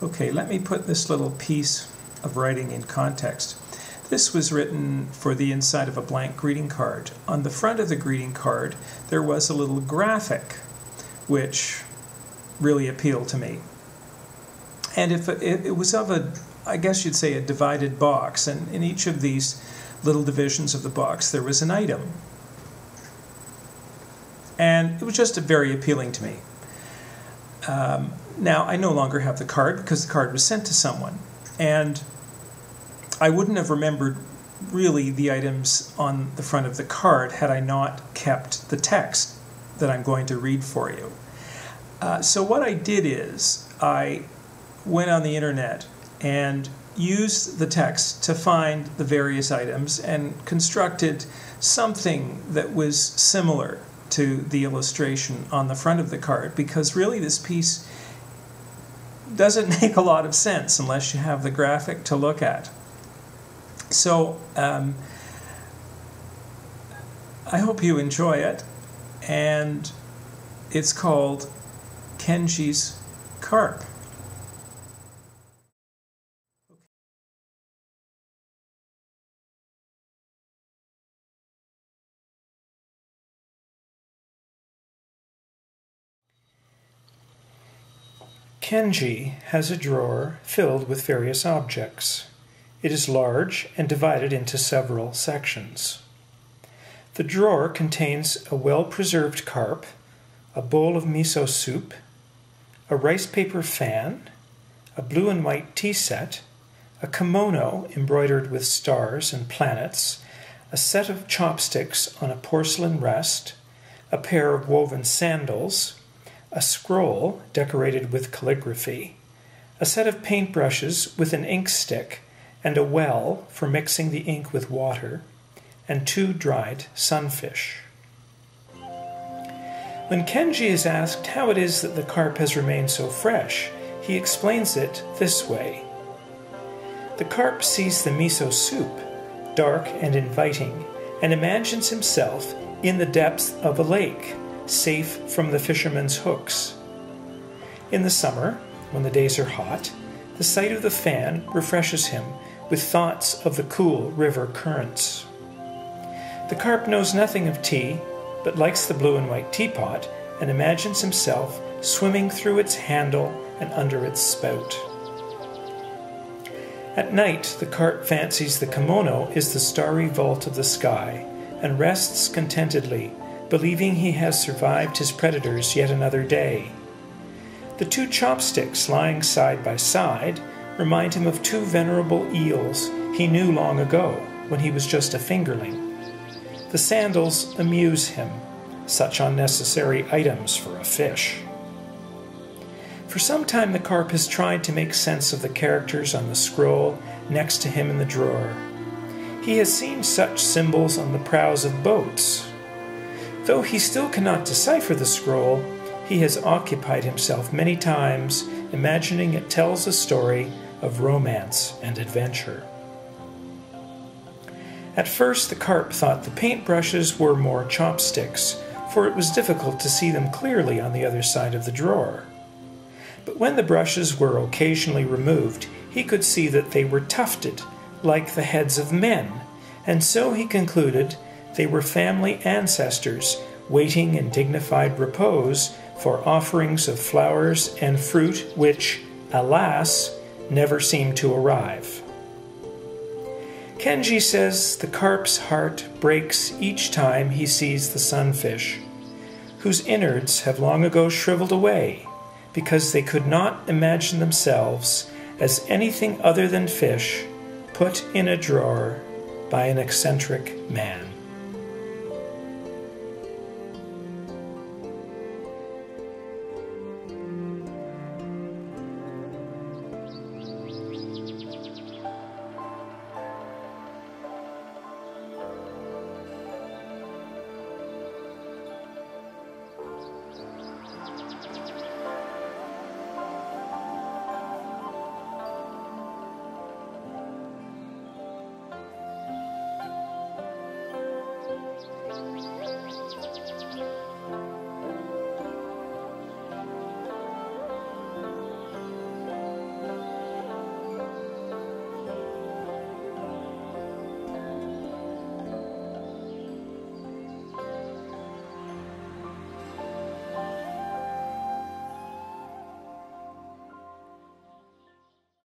Okay, let me put this little piece of writing in context. This was written for the inside of a blank greeting card. On the front of the greeting card, there was a little graphic, which really appealed to me. And if it was of a, I guess you'd say, a divided box, and in each of these little divisions of the box, there was an item. And it was just very appealing to me. Now, I no longer have the card because the card was sent to someone. And I wouldn't have remembered really the items on the front of the card had I not kept the text that I'm going to read for you. So what I did is I went on the internet and used the text to find the various items and constructed something that was similar to the illustration on the front of the card, because really this piece doesn't make a lot of sense unless you have the graphic to look at. So I hope you enjoy it, and it's called Kenji's Carp. Kenji has a drawer filled with various objects. It is large and divided into several sections. The drawer contains a well-preserved carp, a bowl of miso soup, a rice paper fan, a blue and white tea set, a kimono embroidered with stars and planets, a set of chopsticks on a porcelain rest, a pair of woven sandals, a scroll decorated with calligraphy, a set of paintbrushes with an ink stick and a well for mixing the ink with water, and 2 dried sunfish. When Kenji is asked how it is that the carp has remained so fresh, he explains it this way. The carp sees the miso soup, dark and inviting, and imagines himself in the depths of a lake, safe from the fishermen's hooks. In the summer, when the days are hot, the sight of the fan refreshes him with thoughts of the cool river currents. The carp knows nothing of tea, but likes the blue and white teapot and imagines himself swimming through its handle and under its spout. At night, the carp fancies the kimono is the starry vault of the sky and rests contentedly, believing he has survived his predators yet another day. The 2 chopsticks lying side by side remind him of 2 venerable eels he knew long ago when he was just a fingerling. The sandals amuse him, such unnecessary items for a fish. For some time the carp has tried to make sense of the characters on the scroll next to him in the drawer. He has seen such symbols on the prows of boats. Though he still cannot decipher the scroll, he has occupied himself many times imagining it tells a story of romance and adventure. At first the carp thought the paintbrushes were more chopsticks, for it was difficult to see them clearly on the other side of the drawer. But when the brushes were occasionally removed, he could see that they were tufted, like the heads of men, and so he concluded they were family ancestors waiting in dignified repose for offerings of flowers and fruit which, alas, never seemed to arrive. Kenji says the carp's heart breaks each time he sees the sunfish, whose innards have long ago shriveled away because they could not imagine themselves as anything other than fish put in a drawer by an eccentric man.